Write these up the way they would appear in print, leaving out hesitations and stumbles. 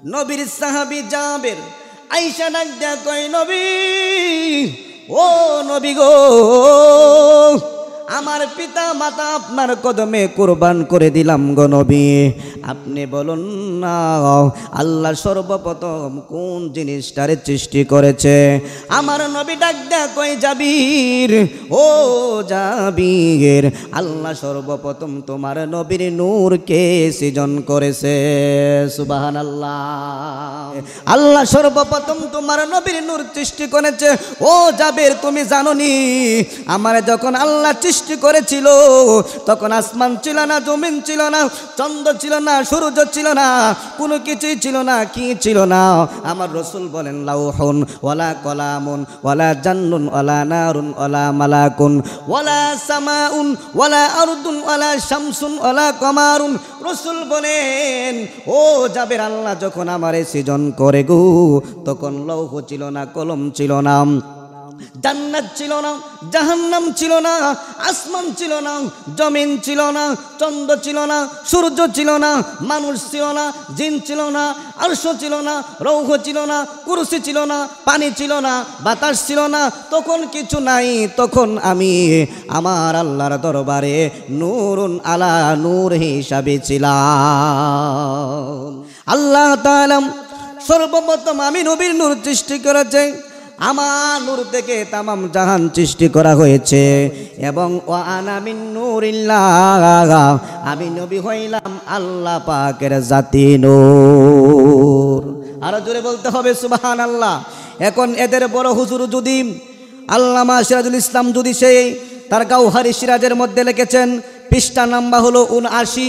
নবীর সাহাবী জাবের আয়েশা ডাক দেয়া কয়, নবী, ও নবী গো, আমার পিতা মাতা আপনার কদমে কুরবান করে দিলাম গো নবী, আপনি বলুন না আল্লাহ সর্বপ্রথম কোন জিনিসটারে সৃষ্টি করেছে? আমার নবী ডাক দেয়া কয়, জাবির, ও জাবির, আল্লাহ সর্বপ্রথম তোমার নবীর নূরকে সৃজন করেছে। সুবহানাল্লাহ। আল্লাহ সর্বপ্রথম তোমার নবীর নূর সৃষ্টি করেছে। ও জাবির, তুমি জানোনি আমার যখন আল্লাহ সৃষ্টি করেছিল তখন আসমান ছিল না, জমিন ছিল না, চন্দ্র ছিল না, সূর্য ছিল না, কোনো কিছুই ছিল না। কি ছিল না? আমার রাসূল বলেন, লাউহুন ওয়ালা কলামুন ওয়ালা জান্নুন ওয়ালা নারুন ওয়ালা মালাকুন ওয়ালা সামাউন ওয়ালা আরদুন ওয়ালা শামসুন ওয়ালা কমারুন। রাসূল বলেন, ও জাবের, আল্লাহ যখন আমারে সৃজন করে গো, তখন লৌহ ছিল না, কলম ছিল না, জান্নাত ছিল না, জাহান্নাম ছিল না, আসমান ছিল না, জমিন ছিল না, চন্দ্র ছিল না, সূর্য ছিল না, মানুষ ছিল না, জিন ছিল না, আরশ ছিল না, লৌহ ছিল না, কুরসি ছিল না, পানি ছিল না, বাতাস ছিল না, তখন কিছু নাই। তখন আমি আমার আল্লাহর দরবারে নূরুন আলা নূর হিসাবে ছিলাম। আল্লাহ তাআলা সর্বপ্রথম আমি নবীর নূর সৃষ্টি করেছে। আমার নূর থেকে তামাম জাহান সৃষ্টি করা হয়েছে। এবং ওয়া আনা মিন নূরিল্লাহ, আমি নবী হইলাম আল্লাহ পাকের জাতি নূর। আরো জোরে বলতে হবে সুবহানাল্লাহ। এখন এদের বড় হুজুর যদি আল্লামা সিরাজুল ইসলাম যদি সেই তার গাওহারি সিরাজের মধ্যে লিখেছেন, পৃষ্ঠা নাম্বার হলো ৭৯,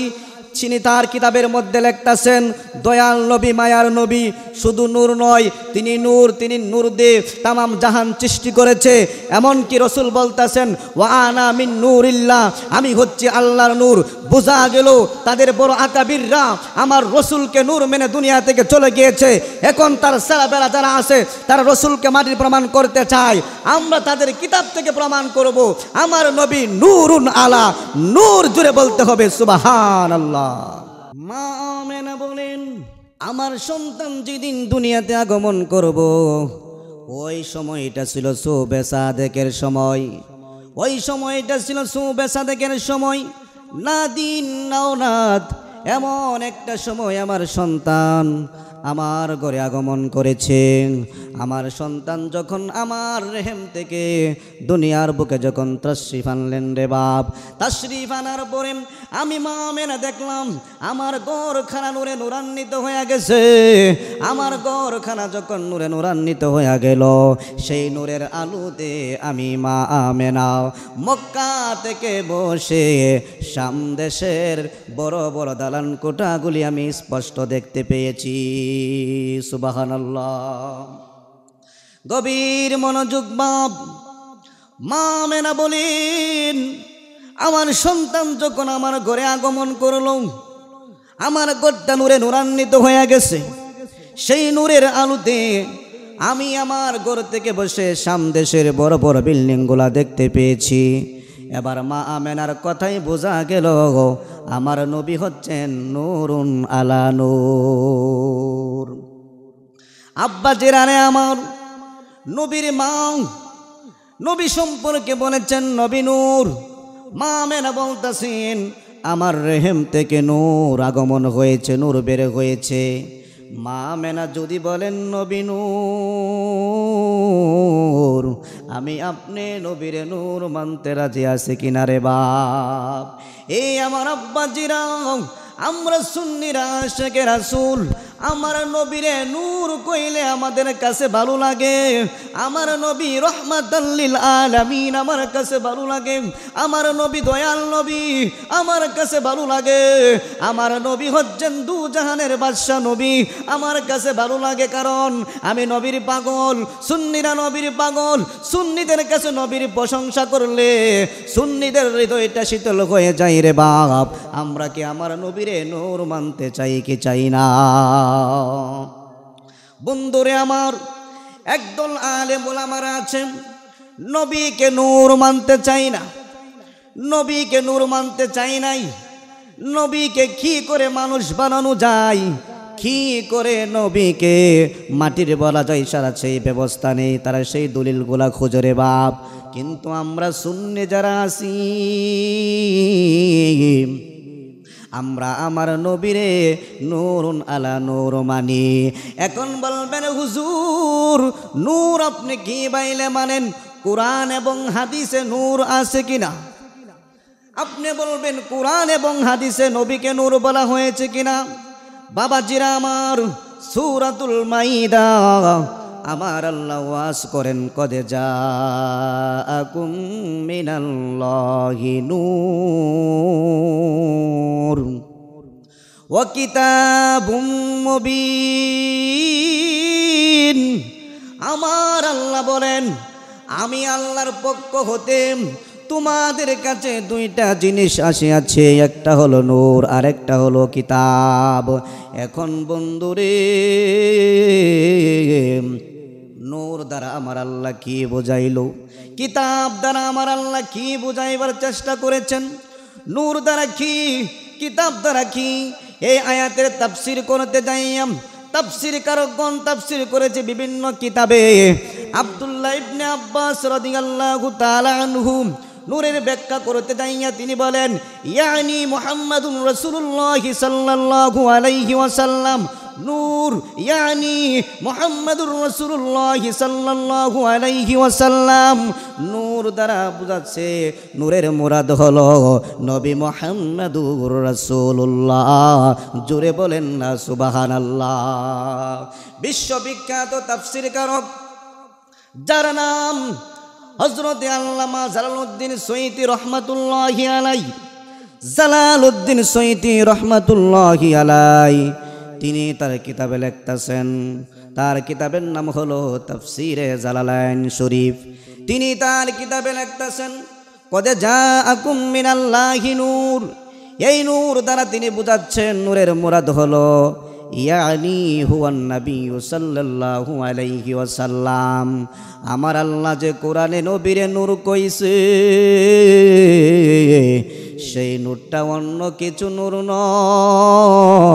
তিনি তার কিতাবের মধ্যে লিখতেছেন, দয়াল নবী, মায়ার নবী শুধু নূর নয়, তিনি নূর, তিনি নূর দিয়ে তামাম জাহান সৃষ্টি করেছে। এমনকি রসুল বলতেছেন, ওয়া আনা মিন নূরিল্লাহ, আমি হচ্ছি আল্লাহর নূর। বোঝা গেল তাদের বড় আকাবিররা আমার রসুলকে নূর মেনে দুনিয়া থেকে চলে গিয়েছে। এখন তার সারাবেলা যারা আছে তারা রসুলকে মাটির প্রমাণ করতে চায়। আমরা তাদের কিতাব থেকে প্রমাণ করব আমার নবী নূরুন আলা নূর। জুড়ে বলতে হবে সুবহানাল্লাহ। মা আমেনা বলেন, আমার সন্তান যেদিন দুনিয়াতে আগমন করব, ওই সময়টা ছিল শুবে সাদেকের সময়। ওই সময়টা ছিল শুবে সাদেকের সময়, না দিন নাও রাত, এমন একটা সময় আমার সন্তান আমার ঘরে আগমন করেছে। আমার সন্তান যখন আমার রেহেম থেকে দুনিয়ার বুকে যখন তাশরিফ আনলেন রে বাপ, তাশরিফ আনার পরে আমি মা আমেনা দেখলাম আমার ঘরখানা নূরে নূরান্বিত হয়ে গেছে। আমার ঘরখানা যখন নূরে নূরান্বিত হয়ে গেল, সেই নূরের আলোতে আমি মা আমেনা মক্কা থেকে বসে শাম দেশের বড় বড় দালান কোঠাগুলি আমি স্পষ্ট দেখতে পেয়েছি। সুবহানাল্লাহ। গভীর মনোযোগ বাপ। মা আমেনা বলেন, আমার সন্তান যখন আমার ঘরে আগমন করল, আমার ঘরটা নূরে নূরান্বিত হয়ে গেছে। সেই নূরের আলোতে আমি আমার ঘর থেকে বসে শাম দেশের বড় বড় বিল্ডিংগুলা দেখতে পেয়েছি। এবার মা আমেনার কথাই বোঝা গেল আমার নবী হচ্ছেন নূরুন আলা নূর। আব্বা জেরানে আমার নবীর মা নবী সম্পর্কে বলেছেন নবী নূর। মা আমেনা বলতেছেন, আমার রেহেম থেকে নূর আগমন হয়েছে, নূর বের হয়েছে। মা আমেনা যদি বলেন নবী নূর, আমি আপনি নবীর নূর মানতে রাজি আছি কিনা রে বাপ? এই আমার আব্বাজিরা, আমরা সুন্নিরা আশিকে রাসূল, আমার নবীরে নূর কইলে আমাদের কাছে ভালো লাগে। আমার নবী রহমাতাল লিল আলামিন আমার কাছে ভালো লাগে। আমার নবী দয়াল নবী আমার কাছে ভালো লাগে। আমার নবী হচ্ছেন দু জাহানের বাদশা নবী, আমার কাছে ভালো লাগে। কারণ আমি নবীর পাগল, সুন্নিরা নবীর পাগল। সুন্নিদের কাছে নবীর প্রশংসা করলে সুন্নিদের হৃদয়টা শীতল হয়ে যায় রে বাপ। আমরা কি আমার নবীরে নূর মানতে চাই কি চাই না? বন্ধুরে আমার, একদল আলেম ওলামারা আছেন নবীকে নূর মানতে চাই না, নবীকে নূর মানতে চাই নাই। নবীকে কি করে মানুষ বানানো যায় কি করে নবীকে মাটির বলা যায় সারা সেই ব্যবস্থা নেই, তারা সেই দলিলগুলা খোঁজে রে বাপ। কিন্তু আমরা সুন্নি যারা আছি আমরা আমার নবীরে নূরুন আলা নূর মানি। এখন বলবেন হুজুর নূর আপনি কি বাইলে মানেন? কোরআন এবং হাদিসে নূর আছে কিনা? আপনি বলবেন কোরআন এবং হাদিসে নবীকে নূর বলা হয়েছে কিনা? বাবাজিরা আমার, সূরাতুল মাইদা আমার আল্লাহ ওয়াজ করেন কদ জাআকুম মিনাল্লাহি নূর ওয়া কিতাবুম মুবিন। আমার আল্লাহ বলেন আমি আল্লাহর পক্ষ হতে তোমাদের কাছে দুইটা জিনিস আসিয়াছে, একটা হলো নূর আর একটা হলো কিতাব। এখন বন্ধুরে নূর দ্বারা আমার আল্লাহ কি বোঝাইল, কিতাব দ্বারা আমার আল্লাহ কি বোঝাইবার চেষ্টা করেছেন? নূর দ্বারা কি, কিতাব দ্বারা কি? এই আয়াতের তাফসীর করতে যাইয়াম তাফসীর কারকগণ তাফসীর করেছে বিভিন্ন কিতাবে। আব্দুল্লাহ ইবনে আব্বাস রাদিয়াল্লাহু তাআলা আনহু নূরের ব্যাখ্যা করতে যাইয়া তিনি বলেন ইয়ানি মুহাম্মাদুর রাসূলুল্লাহ সাল্লাল্লাহু আলাইহি ওয়াসাল্লাম। নূর ইয়ানি মুহাম্মাদুর রাসূলুল্লাহ সাল্লাল্লাহু আলাইহি ওয়াসাল্লাম। নূর দ্বারা বোঝাচ্ছে নূরের মুরাদ হলো নবী মুহাম্মাদুর রাসূলুল্লাহ। জোরে বলেন না সুবহানাল্লাহ। বিশ্ববিখ্যাত তাফসীর কারক যার নাম হযরতে আল্লামা জালালউদ্দিন সৈয়্যিদী রহমাতুল্লাহি আলাইহি, জালালউদ্দিন সৈয়্যিদী রহমাতুল্লাহি আলাইহি তিনি তার কিতাবে লিখতেছেন, তার কিতাবের নাম হলো তাফসীরে জালালাইন শরীফ। তিনি তার কিতাবে লিখতেছেন কদ জাআকুম মিনাল্লাহি নূর। এই নূর দ্বারা তিনি বুঝাচ্ছেন নূরের মুরাদ হলো ইয়ানি হুয়ান নবী সাল্লাল্লাহু আলাইহি ওয়াসাল্লাম। আমার আল্লাহ যে কোরআনে নবীরে নূর কইছে সেই নূরটা অন্য কিছু নূর নয়,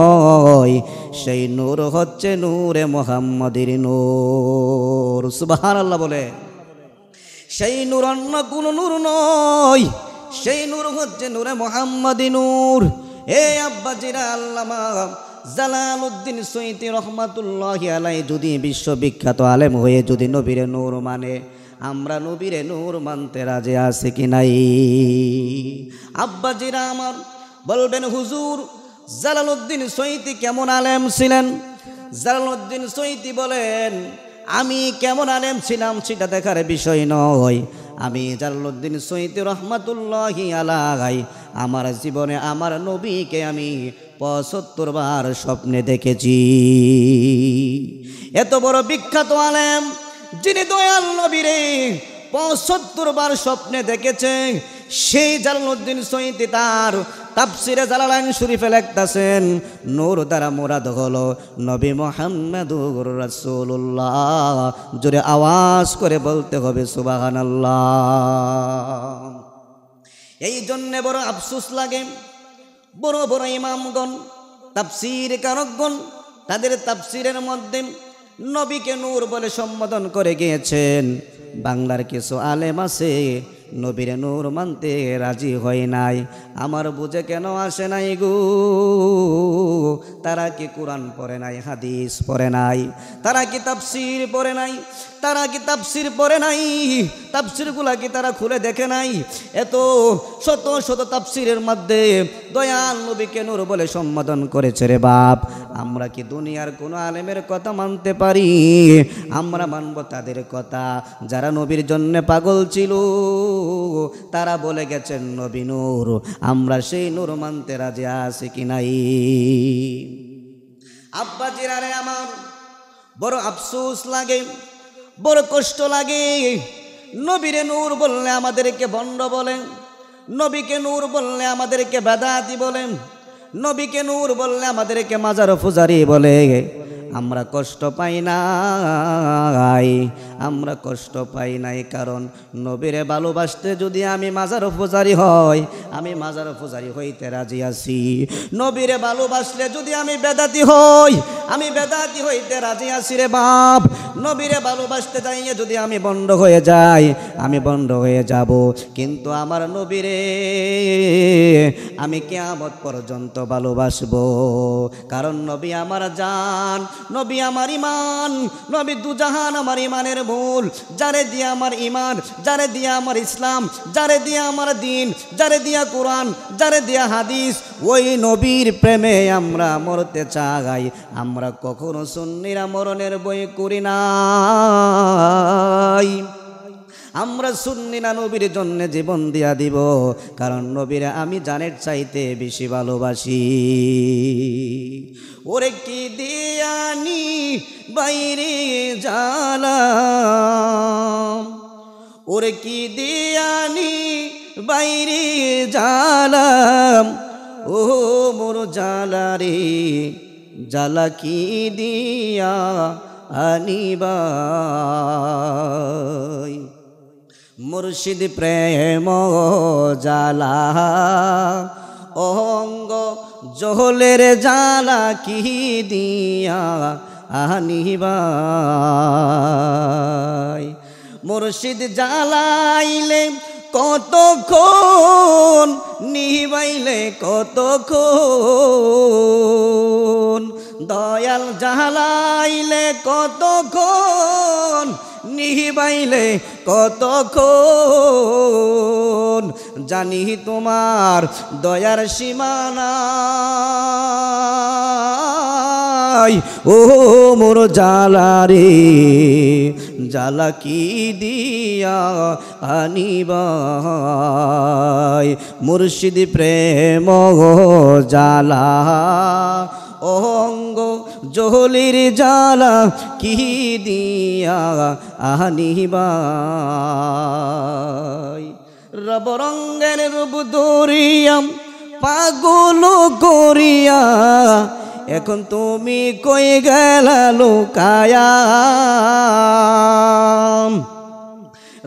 সেই নূর হচ্ছে নূরে মুহাম্মাদের নূর। সুবহানাল্লাহ বলে। সেই নূর অন্য কোন নূর নয়, সেই নূর হচ্ছে নূরে মুহাম্মাদি নূর। এ আব্বাজিরা আল্লামা জালালউদ্দিন সৈয়্যিদী রহমাতুল্লাহি আলাইহি যদি বিশ্ববিখ্যাত আলেম হয়ে যদি নবীরে নূর মানে, আমরা নবীরে নূর মানতে রাজি আছি কি নাই? আব্বাজিরা আমার বলবেন হুজুর জালালউদ্দিন সৈয়্যিদী কেমন আলেম ছিলেন? জালালউদ্দিন সৈয়্যিদী বলেন আমি কেমন আলেম ছিলাম সেটা দেখার বিষয় নয়। আমি জালালউদ্দিন সৈয়্যিদী রহমাতুল্লাহি আলাইহি আমার জীবনে আমার নবীকে আমি ৭৫ বার স্বপ্নে দেখেছি। এত বড় বিখ্যাত আলেম যিনি দয়াল নবীরে ৭৫ বার স্বপ্নে দেখেছে, সেই জালালউদ্দিন সৈয়্যিদী তার তাফসীরে জালালাইন শরীফে লিখতেছেন নূর দ্বারা মুরাদ হলো নবী মুহাম্মাদুর রাসূলুল্লাহ। জোরে আওয়াজ করে বলতে হবে সুবহানাল্লাহ। এই জন্য বড় আফসোস লাগে, বড় বড় ইমামগণ তাফসীর কারকগণ তাদের তাফসীরের মধ্যে নবীকে নূর বলে সম্বোধন করে গিয়েছেন। বাংলার কিছু আলেম আছে নবীরে নূর মানতে রাজি হয় নাই। আমার বুঝে কেন আসে নাই গো? তারা কি কোরআন পড়ে নাই, হাদিস পড়ে নাই? তারা কি তাফসীর পড়ে নাই? তারা কি তাফসীর পড়ে নাই? তাফসীরগুলা কি তারা খুলে দেখে নাই? এত শত শত তাফসীরের মধ্যে দয়াল নবীকে নূর বলে সম্বোধন করেছে রে বাপ। আমরা কি দুনিয়ার কোনো আলেমের কথা মানতে পারি? আমরা মানব তাদের কথা যারা নবীর জন্য পাগল ছিল। তারা বলে গেছেন নবী নূর, আমরা সেই নূর মানতে রাজি আছি কি নাই? আব্বাজিরা রে আমার বড় আফসোস লাগে, বড় কষ্ট লাগে। নবীরে নূর বললে আমাদেরকে ভণ্ড বলেন, নবীকে নূর বললে আমাদেরকে বেদাতি বলেন, নবীকে নূর বললে আমাদেরকে মাজার ফুজারি বলে। আমরা কষ্ট পাই নাই, আমরা কষ্ট পাই নাই, কারণ নবীরে ভালোবাসতে যদি আমি মাজার পূজারি হই, আমি মাজার পূজারি হইতে রাজি আছি। নবীরে ভালোবাসলে যদি আমি বেদাতি হই, আমি বেদাতি হইতে রাজি আছি রে বাপ। নবীরে ভালোবাসতে যাইয়ে যদি আমি বন্ধ হয়ে যাই, আমি বন্ধ হয়ে যাব। কিন্তু আমার নবীরে আমি কিয়ামত পর্যন্ত ভালোবাসবো, কারণ নবী আমার জান, নবী আমার ইমান, নবী দুজাহান আমার ইমানের মূল। যারে দিয়া আমার ইমান, যারে দিয়া আমার ইসলাম, যারে দিয়া আমার দিন, যারে দিয়া কোরআন, যারে দিয়া হাদিস, ওই নবীর প্রেমে আমরা মরতে চাই। আমরা কখনো সুন্নিরা মরণের বই করি নাই। আমরা সুন্নিরা নবীর জন্য জীবন দিয়া দিব, কারণ নবীরা আমি জানের চাইতে বেশি ভালোবাসি। ওরে কি দিয়ানি বাইরে জালাম, ওরে কি দিয়ানি বাইরে জালাম, ও মোর জালারে জালা কি দিয়া আনিবাই। মুর্শিদ প্রেম জালা অঙ্গ জহলের জালা কি দিয়া আনিবাই। মুর্শিদ জালাইলে কতক্ষণ, নিবাইলে কতক্ষণ, দয়াল জালাইলে কতক্ষণ, নিবাইলে কতক্ষণ। জানি তোমার দয়ার সীমানা, ও মোর জালারে জালা কি দিয়া আনিবাই। মুর্শিদ প্রেম জালা অঙ্গ জহলির জালা কি দিয়া আনিবাই। রব রঙ্গের রূপ ধরিয়াম পাগল করিয়া, এখন তুমি কই গেলা লুকায়া।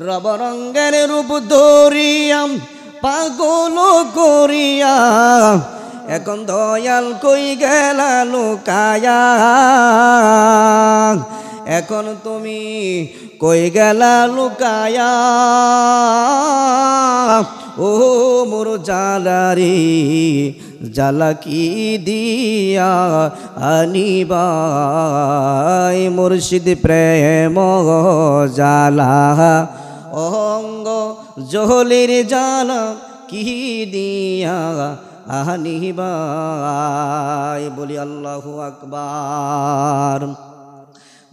রব রঙ্গের রূপ ধরিয়াম পাগল করিয়া, এখন দয়াল কই গেলা লুকায়া। এখন তুমি কই গেলা লুকায়া, ও মোর জালারে জালা কি দিয়া আনিবাই। মুর্শিদ প্রেম জালা অঙ্গ জহলির জালা কি দিয়া আনিবাই। বলি আল্লাহু আকবার।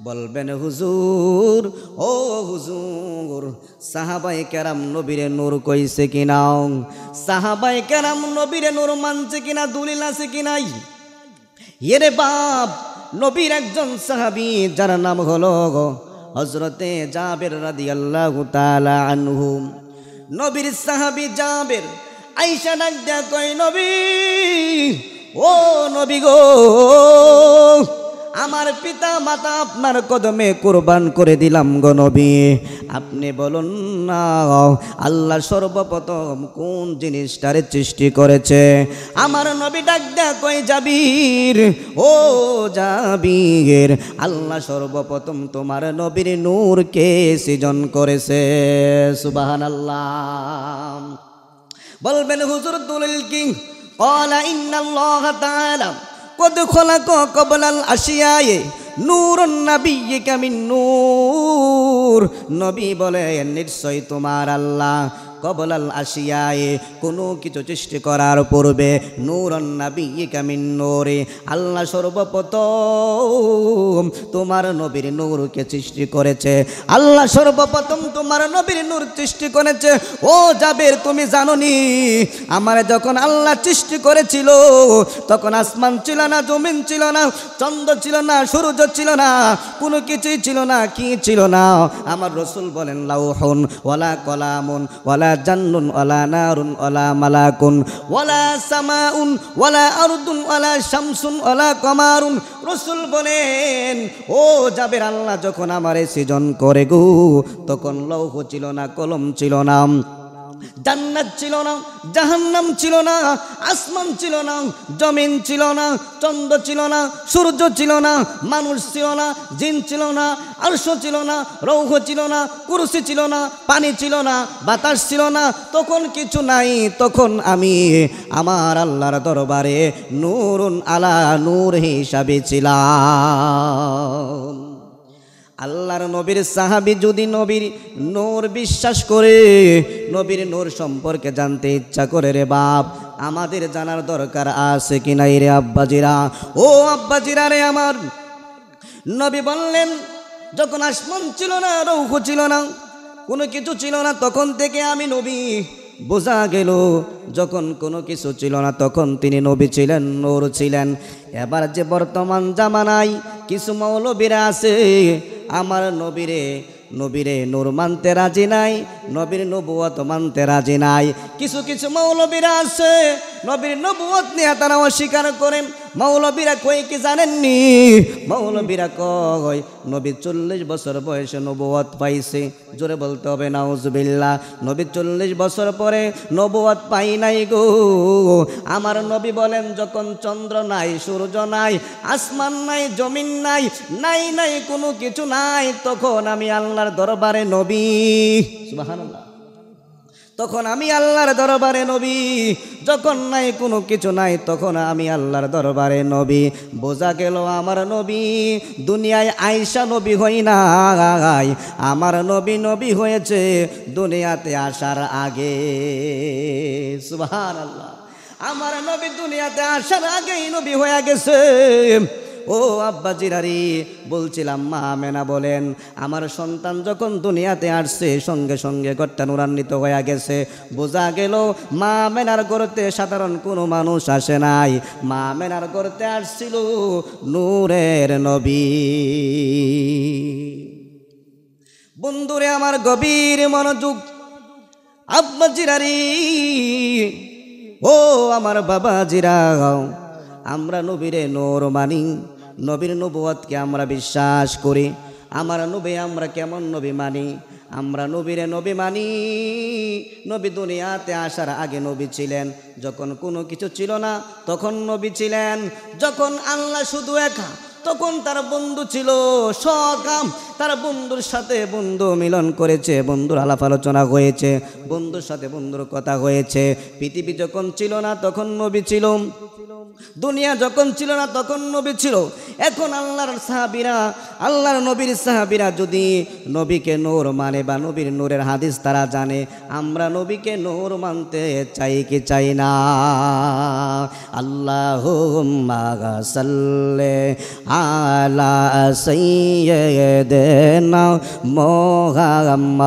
বলবেন হুজুর, ও হুজুর, সাহাবায়ে কেরাম নবীরে নূর কইছে কিনা? সাহাবায়ে কেরাম নবীরে নূর মানছে কিনা? দলিল আছে কি নাই? এরে বাপ, নবীর একজন সাহাবী যার নাম হলো হযরতে জাবের রাদিয়াল্লাহু তাআলা আনহু। নবীর সাহাবী জাবের আয়েশা ডাক দেয়া কয়, নবী, ও নবী গো, আমার পিতা মাতা আপনার কদমে কুরবান করে দিলাম গো নবী। আপনি বলুন না, আল্লাহ সর্বপ্রথম কোন জিনিসটারে সৃষ্টি করেছে? আমার নবী ডাক দেয়া কয়, জাবির, ও জাবির, আল্লাহ সর্বপ্রথম তোমার নবীর নূরকে সৃজন করেছে। সুবহানাল্লাহ। বলবেন হুজুর দলিল কি? ক্বালা ইন্নাল্লাহ তাআলা কদ খলাকা ক্বাবলাল আশিয়ায়ে নূরুন নাবিয়্যিকা মিন নূর। নবী বলেন, নিশ্চয় তোমার আল্লাহ ক্বাবলাল আশিয়ায়ে, কোনো কিছু সৃষ্টি করার পূর্বে, নূরুন নাবিয়্যিকা মিন নূরে, আল্লাহ সর্বপ্রথম তোমার নবীর নূরকে সৃষ্টি করেছে আল্লাহ। সর্বপ্রথম তোমার নবীর নূর সৃষ্টি করেছে। ও জাবের, তুমি জানোনি আমার যখন আল্লাহ সৃষ্টি করেছিল তখন আসমান ছিল না, জমিন ছিল না, চন্দ্র ছিল না, সূর্য ছিল না, কোনো কিছুই ছিল না। কি ছিল না? আমার রাসূল বলেন লাউহুন ওয়ালা কলামুন ওয়ালা জান্নুন ওয়ালা নারুন ওয়ালা মালাকুন ওয়ালা সামাউন ওয়ালা আরদুন ওয়ালা শামসুন ওয়ালা কমারুন। রাসূল বলেন ও জাবের, আল্লাহ যখন আমারে সৃজন করে গো তখন লৌহ ছিল না, কলম ছিল না, জান্নাত ছিল না, জাহান্নাম ছিল না, আসমান ছিল না, জমিন ছিল না, চন্দ্র ছিল না, সূর্য ছিল না, মানুষ ছিল না, জিন ছিল না, আরশ ছিল না, লৌহ ছিল না, কুরসি ছিল না, পানি ছিল না, বাতাস ছিল না, তখন কিছু নাই। তখন আমি আমার আল্লাহর দরবারে নূরুন আলা নূর হিসাবে ছিলাম। আল্লাহর নবীর সাহাবী যদি নবীর নূর বিশ্বাস করে, নবীর নূর সম্পর্কে জানতে ইচ্ছা করে, রে বাপ আমাদের জানার দরকার আছে কি নাই রে আব্বাজিরা? ও আব্বাজিরা রে আমার, নবী বললেন যখন আসমান ছিল না, লৌহ ছিল না, কোনো কিছু ছিল না, তখন থেকে আমি নবী। বোঝা গেল যখন কোনো কিছু ছিল না তখন তিনি নবী ছিলেন, নূর ছিলেন। এবার যে বর্তমান জামানায় কিছু মৌলবীরা আছে আমার নবীরে নূর মানতে রাজি নাই, নবীর নবুয়ত মানতে রাজি নাই। কিছু কিছু মৌলবীরা আছে নবীর নবুয়ত নিয়ে তারা অস্বীকার করেন। মৌলবীরা কই কি জানেননি? মৌলবীরা কয় নবী 40 বছর বয়সে নবুয়ত পাইছে। জোরে বলতে হবে নাউজুবিল্লাহ। নবী 40 বছর পরে নবুয়ত পাই নাই গো। আমার নবী বলেন যখন চন্দ্র নাই, সূর্য নাই, আসমান নাই, জমিন নাই, নাই নাই কোনো কিছু নাই, তখন আমি আল্লাহর দরবারে নবী। সুবহানাল্লাহ। তখন আমি আল্লাহর দরবারে নবী। যখন নাই কোনো কিছু নাই তখন আমি আল্লাহর দরবারে নবী। বোঝা গেল আমার নবী দুনিয়ায় আইসা নবী হই নাই, আমার নবী নবী হয়েছে দুনিয়াতে আসার আগে। সুবহানাল্লাহ। আমার নবী দুনিয়াতে আসার আগেই নবী হয়ে গেছে। ও আব্বা জিরারি, বলছিলাম মা আমেনা বলেন আমার সন্তান যখন দুনিয়াতে আসছে সঙ্গে সঙ্গে ঘরটা নূরান্বিত হয়ে গেছে। বোঝা গেল মা আমেনার ঘরতে সাধারণ কোনো মানুষ আসে নাই, মা আমেনার ঘরতে আসছিল নূরের নবী। বন্ধুরে আমার গভীর মনোযোগ, আব্বা জিরারি, ও আমার বাবা জিরাও, আমরা নবীরে নূর মানি, নবীর নবুয়তকে আমরা বিশ্বাস করি। আমার নবী আমরা কেমন নবী মানি? আমরা নবীরে নবী মানি। নবী দুনিয়াতে আসার আগে নবী ছিলেন, যখন কোনো কিছু ছিল না তখন নবী ছিলেন। যখন আল্লাহ শুধু একা তখন তার বন্ধু ছিল সকাম, তার বন্ধুর সাথে বন্ধু মিলন করেছে, বন্ধুর আলাপ আলোচনা হয়েছে, বন্ধুর সাথে বন্ধুর কথা হয়েছে। পৃথিবী যখন ছিল না তখন নবী ছিল, দুনিয়া যখন ছিল না তখন নবী ছিল। এখন আল্লাহর সাহাবীরা, আল্লাহর নবীর সাহাবীরা যদি নবীকে নূর মানে বা নবীর নূরের হাদিস তারা জানে, আমরা নবীকে নূর মানতে চাই কি চাই না? আল্লাহুম্মা সাল্লি আলা সাইয়্যিদিনা মুহাম্মাদ,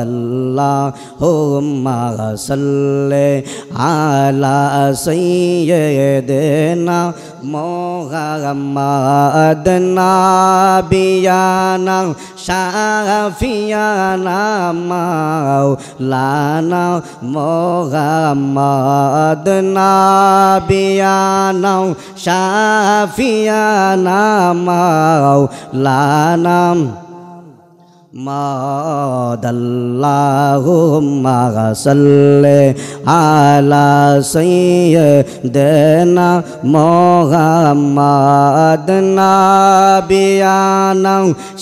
আল্লাহুম্মা সাল্লি আলা সাইয়্যিদিনা মুহাম্মাদ, নাবিয়ানা শাফিয়ানা মাওলানা মুহাম্মাদ, নাবিয়ানা শাফিয়ানা মাওলানা আল্লাহুম্মা সাল্লি আলা সাইয়্যিদিনা মুহাম্মাদ, নাবিয়ানা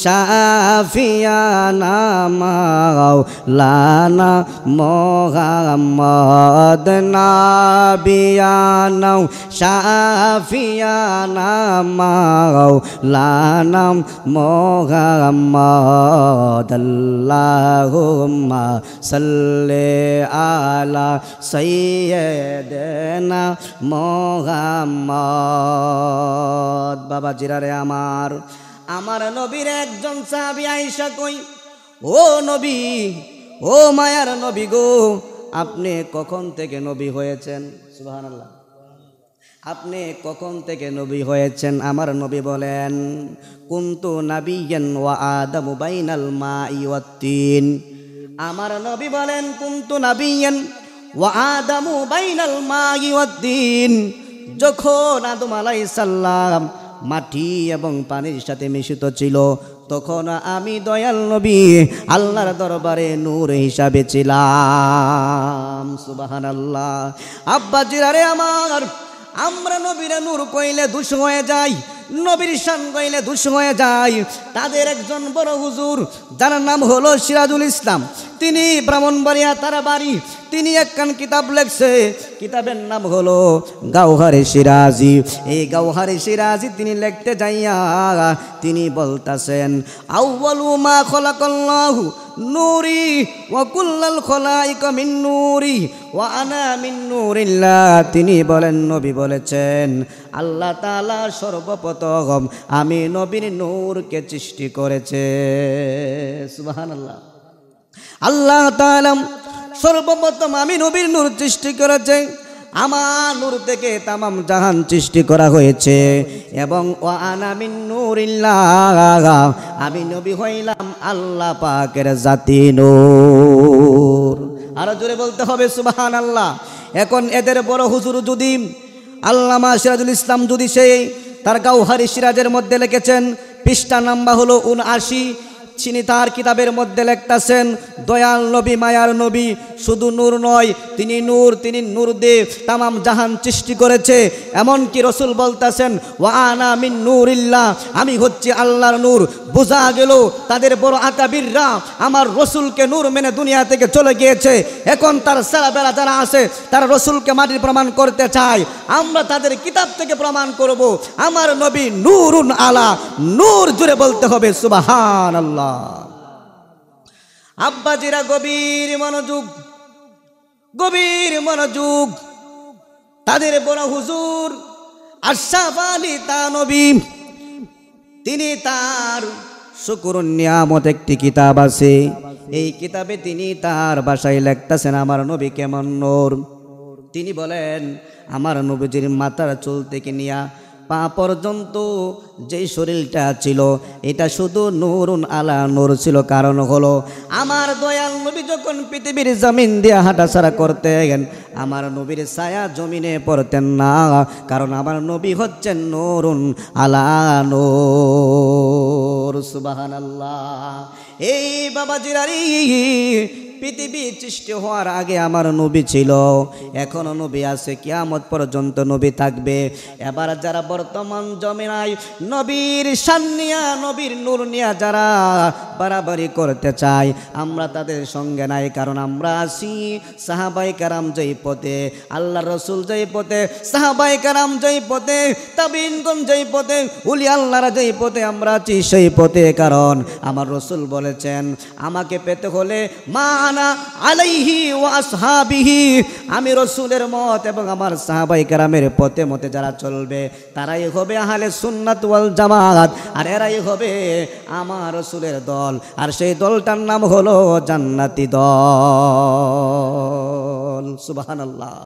শাফিয়ানা মাওলানা মুহাম্মাদ, নাবিয়ানা শাফিয়ানা মাওলানা মুহাম্মাদ। আল্লাহুম্মা সাল্লি আলা সাইয়্যিদিনা মুহাম্মদ। বাবা জিরারে আমার নবীর একজন সাহাবী আয়েশা কই, ও নবী, ও মায়ার নবী গো, আপনি কখন থেকে নবী হয়েছেন? সুবহানাল্লাহ। আপনি কখন থেকে নবী হয়েছেন? আমার নবী বলেন, কুনতু নাবিয়্যান ওয়া আদামু বাইনাল মাই ওয়াত তিন। আমার নবী বলেন, কুনতু নাবিয়্যান ওয়া আদামু বাইনাল মাই ওয়াত তিন। যখন আদম আলাইহিস সালাম মাটি এবং পানির সাথে মিশিত ছিল, তখন আমি দয়াল নবী আল্লাহর দরবারে নূর হিসাবে ছিলাম। সুবহানাল্লাহ। আব্বা জিরারে আমরা নবীর নূর কইলে দুষ হয়ে যায়, নবীর শান কইলে দুষ হয়ে যায়। তাদের একজন বড় হুজুর, যার নাম হলো সিরাজুল ইসলাম, তিনি ব্রাহ্মণবাড়িয়া তার বাড়ি। তিনি একখান কিতাব লেখছে, কিতাবের নাম হলো গাওহারে সিরাজি। এই গাওহারে সিরাজি তিনি লিখতে যাইয়া তিনি বলতাছেন, আউয়ালু মা খলাকাল্লাহু নূরি ওয়া কুল্লাল খলাইকা মিন নূরি ওয়া আনা মিন নূরিল্লাহ। তিনি বলেন, নবী বলেছেন, আল্লাহ তাআলা সর্বপ্রথম আমি নবীর নূরকে সৃষ্টি করেছে। সুবহানাল্লাহ। আল্লাহ তাআলা সর্বপ্রথম আমি নবীর নূর সৃষ্টি করেছে। আমার নূর থেকে তামাম জাহান সৃষ্টি করা হয়েছে। এবং ওয়া আনা মিন নূরিল্লাহ, আমি নবী হইলাম আল্লাহ পাকের জাতি নূর। আরো জোরে বলতে হবে সুবহানাল্লাহ। এখন এদের বড় হুজুর যদি আল্লামা সিরাজুল ইসলাম যদি সেই তার গাওহারি সিরাজের মধ্যে লিখেছেন, পৃষ্ঠা নাম্বার হলো ৭৯, তিনি তার কিতাবের মধ্যে লিখতেছেন, দয়াল নবী মায়ার নবী শুধু নূর নয়, তিনি নূর দিয়ে তামাম জাহান সৃষ্টি করেছে। এমনকি রসুল বলতেছেন, ওয়া আনা মিন নূরিল্লাহ, আমি হচ্ছি আল্লাহর নূর। বোঝা গেল তাদের বড় আকাবিররা আমার রসুলকে নূর মেনে দুনিয়া থেকে চলে গিয়েছে। এখন তার ছেলেবেলা যারা আছে তারা রসুলকে মাটির প্রমাণ করতে চায়। আমরা তাদের কিতাব থেকে প্রমাণ করব, আমার নবী নূরুন আলা নূর। জুড়ে বলতে হবে সুবহানাল্লাহ। আব্বাজিরা গভীর মনোযোগ। তাদের বড় হুজুর আশরাফ আলী থানভী, তিনি তার শুকরুন নিয়ামত একটি কিতাব আছে, এই কিতাবে তিনি তার ভাষায় লিখতেছেন আমার নবী কেমন নূর। তিনি বলেন, আমার নবীজির মাথার চুল থেকে নিয়া পা পর্যন্ত যে শরীরটা ছিল এটা শুধু নূরুন আলা নূর ছিল। কারণ হলো আমার দয়াল নবী যখন পৃথিবীর জমিন দিয়ে হাঁটাছাড়া করতেন, আমার নবীর ছায়া জমিনে পড়তেন না। কারণ আমার নবী হচ্ছেন নূরুন আলা নূর। সুবহানাল্লাহ। এই বাবাজিরারি পৃথিবী সৃষ্টি হওয়ার আগে আমার নবী ছিল, এখনো নবী আছে, কিয়ামত পর্যন্ত নবী থাকবে। এবার যারা বর্তমান জমিনায় নবীর শান নিয়া নবীর নূর নিয়া যারা বাড়াবাড়ি করতে চায়, আমরা তাদের সঙ্গে নাই। কারণ আমরা আছি সাহাবায়ে কেরাম যেই পথে, আল্লাহ রসুল যেই পথে, সাহাবায়ে কেরাম যেই পথে, তাবিঈনগণ যেই পথে, উলি আল্লাহরা যেই পথে, আমরা আছি সেই পথে। কারণ আমার রসুল বলেছেন, আমাকে পেতে হলে মা আলাইহি ওয়া আসহাবিহি, আমি রসুলের মত এবং আমার সাহাবায়ে কেরামের পথে মতে যারা চলবে তারাই হবে আহলে সুন্নাত ওয়াল জামাত, আর এরাই হবে আমার রসুলের দল। আর সেই দলটার নাম হলো জান্নাতি দল। সুবহানাল্লাহ।